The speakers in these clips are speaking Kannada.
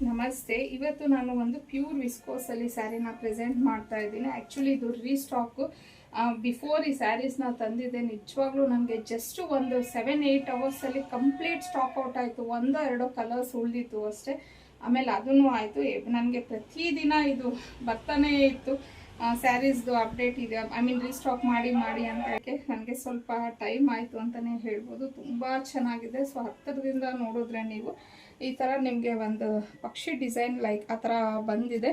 ನಮಸ್ತೆ. ಇವತ್ತು ನಾನು ಒಂದು ಪ್ಯೂರ್ ವಿಸ್ಕೋಸಲ್ಲಿ ಸ್ಯಾರಿನ ಪ್ರೆಸೆಂಟ್ ಮಾಡ್ತಾ ಇದ್ದೀನಿ. ಆ್ಯಕ್ಚುಲಿ ಇದು ರೀಸ್ಟಾಕು. ಬಿಫೋರ್ ಈ ಸ್ಯಾರೀಸ್ನ ತಂದಿದ್ದೆ. ನಿಜವಾಗ್ಲೂ ನನಗೆ ಜಸ್ಟ್ ಒಂದು 7-8 ಅವರ್ಸಲ್ಲಿ ಕಂಪ್ಲೀಟ್ ಸ್ಟಾಕ್ ಔಟ್ ಆಯಿತು. ಒಂದೋ ಎರಡೋ ಕಲರ್ಸ್ ಉಳಿದಿತ್ತು ಅಷ್ಟೇ. ಆಮೇಲೆ ಅದೂ ಆಯಿತು. ನನಗೆ ಪ್ರತಿದಿನ ಇದು ಬರ್ತಾನೇ ಇತ್ತು, ಸ್ಯಾರೀಸ್ದು ಅಪ್ಡೇಟ್ ಇದೆ, ರೀಸ್ಟಾಕ್ ಮಾಡಿ ಅಂತ. ನನಗೆ ಸ್ವಲ್ಪ ಟೈಮ್ ಆಯಿತು ಅಂತಲೇ ಹೇಳ್ಬೋದು. ತುಂಬ ಚೆನ್ನಾಗಿದೆ. ಸೊ ಹತ್ತಿರದಿಂದ ನೋಡಿದ್ರೆ ನೀವು ಈ ಥರ ನಿಮಗೆ ಒಂದು ಪಕ್ಷಿ ಡಿಸೈನ್ ಲೈಕ್ ಆ ಥರ ಬಂದಿದೆ.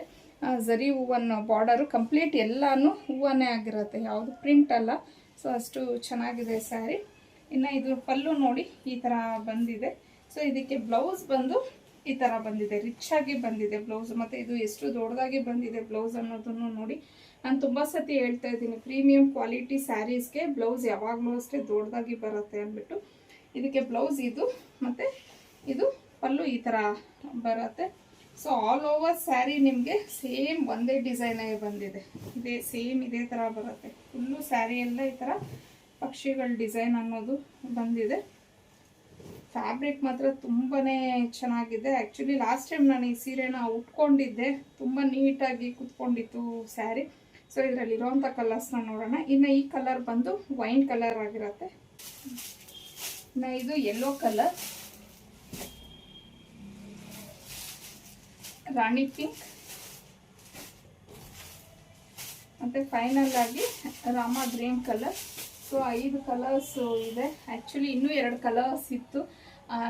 ಝರಿ ಹೂವನ್ನು ಬಾರ್ಡರು ಕಂಪ್ಲೀಟ್ ಎಲ್ಲನೂ ಹೂವನ್ನೇ ಆಗಿರುತ್ತೆ, ಯಾವುದು ಪ್ರಿಂಟ್ ಅಲ್ಲ. ಸೊ ಅಷ್ಟು ಚೆನ್ನಾಗಿದೆ ಸ್ಯಾರಿ. ಇನ್ನು ಇದು ಪಲ್ಲು ನೋಡಿ ಈ ಥರ ಬಂದಿದೆ. ಸೊ ಇದಕ್ಕೆ ಬ್ಲೌಸ್ ಬಂದು ಈ ಥರ ಬಂದಿದೆ, ರಿಚ್ ಆಗಿ ಬಂದಿದೆ ಬ್ಲೌಸ್. ಮತ್ತು ಇದು ಎಷ್ಟು ದೊಡ್ಡದಾಗಿ ಬಂದಿದೆ ಬ್ಲೌಸ್ ಅನ್ನೋದನ್ನು ನೋಡಿ. ನಾನು ತುಂಬ ಸತಿ ಹೇಳ್ತಾ ಇದ್ದೀನಿ, ಪ್ರೀಮಿಯಂ ಕ್ವಾಲಿಟಿ ಸ್ಯಾರೀಸ್ಗೆ ಬ್ಲೌಸ್ ಯಾವಾಗಲೂ ಅಷ್ಟೇ ದೊಡ್ಡದಾಗಿ ಬರುತ್ತೆ ಅಂದ್ಬಿಟ್ಟು. ಇದಕ್ಕೆ ಬ್ಲೌಸ್ ಇದು ಮತ್ತು ಇದು ಪಲ್ಲು ಈ ಥರ ಬರುತ್ತೆ. ಸೊ ಆಲ್ ಓವರ್ ಸ್ಯಾರಿ ನಿಮಗೆ ಸೇಮ್ ಒಂದೇ ಡಿಸೈನೇ ಬಂದಿದೆ. ಇದೇ ಥರ ಬರುತ್ತೆ. ಫುಲ್ಲು ಸ್ಯಾರಿ ಎಲ್ಲ ಈ ಥರ ಪಕ್ಷಿಗಳ ಡಿಸೈನ್ ಅನ್ನೋದು ಬಂದಿದೆ. ಫ್ಯಾಬ್ರಿಕ್ ಮಾತ್ರ ತುಂಬಾ ಚೆನ್ನಾಗಿದೆ. ಆ್ಯಕ್ಚುಲಿ ಲಾಸ್ಟ್ ಟೈಮ್ ನಾನು ಈ ಸೀರೆನ ಉಟ್ಕೊಂಡಿದ್ದೆ, ತುಂಬ ನೀಟಾಗಿ ಕುತ್ಕೊಂಡಿತ್ತು ಸ್ಯಾರಿ. ಸೊ ಇದರಲ್ಲಿರೋಂಥ ಕಲರ್ಸ್ನ ನೋಡೋಣ. ಇನ್ನು ಈ ಕಲರ್ ಬಂದು ವೈನ್ ಕಲರ್ ಆಗಿರುತ್ತೆ. ಇನ್ನು ಇದು ಯೆಲ್ಲೋ ಕಲರ್, ರಾಣಿ ಪಿಂಕ್, ಮತ್ತು ಫೈನಲ್ ಆಗಿ Rama green colour. So 5 colours ಇದೆ. ಆ್ಯಕ್ಚುಲಿ ಇನ್ನೂ 2 ಕಲರ್ಸ್ ಇತ್ತು.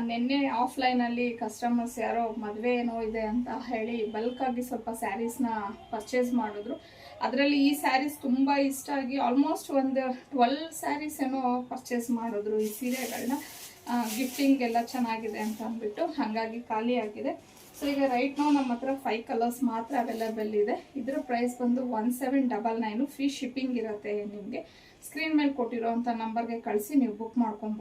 ನಿನ್ನೆ ಆಫ್ಲೈನಲ್ಲಿ ಕಸ್ಟಮರ್ಸ್ ಯಾರೋ ಮದುವೆ ಏನೋ ಇದೆ ಅಂತ ಹೇಳಿ ಬಲ್ಕಾಗಿ ಸ್ವಲ್ಪ ಸ್ಯಾರೀಸ್ನ ಪರ್ಚೇಸ್ ಮಾಡಿದ್ರು. ಅದರಲ್ಲಿ ಈ ಸ್ಯಾರೀಸ್ ತುಂಬ ಇಷ್ಟ ಆಗಿ ಆಲ್ಮೋಸ್ಟ್ ಒಂದು 12 ಸ್ಯಾರೀಸ್ ಏನೋ ಪರ್ಚೇಸ್ ಮಾಡಿದ್ರು ಈ ಸೀರೆಗಳನ್ನ. ಗಿಫ್ಟಿಂಗ್ ಎಲ್ಲ ಚೆನ್ನಾಗಿದೆ ಅಂತ ಅಂದ್ಬಿಟ್ಟು ಹಾಗಾಗಿ ಖಾಲಿ ಆಗಿದೆ. ಸೊ ಈಗ ರೈಟ್ ನಾವು ನಮ್ಮ ಹತ್ರ 5 ಕಲರ್ಸ್ ಮಾತ್ರ ಅವೈಲೇಬಲ್ ಇದೆ. ಇದರ ಪ್ರೈಸ್ ಬಂದು 1799. ಫ್ರೀ ಶಿಪ್ಪಿಂಗ್ ಇರುತ್ತೆ ನಿಮಗೆ. ಸ್ಕ್ರೀನ್ ಮೇಲೆ ಕೊಟ್ಟಿರೋಂಥ ನಂಬರ್ಗೆ ಕಳಿಸಿ ನೀವು ಬುಕ್ ಮಾಡ್ಕೊಬೋದು.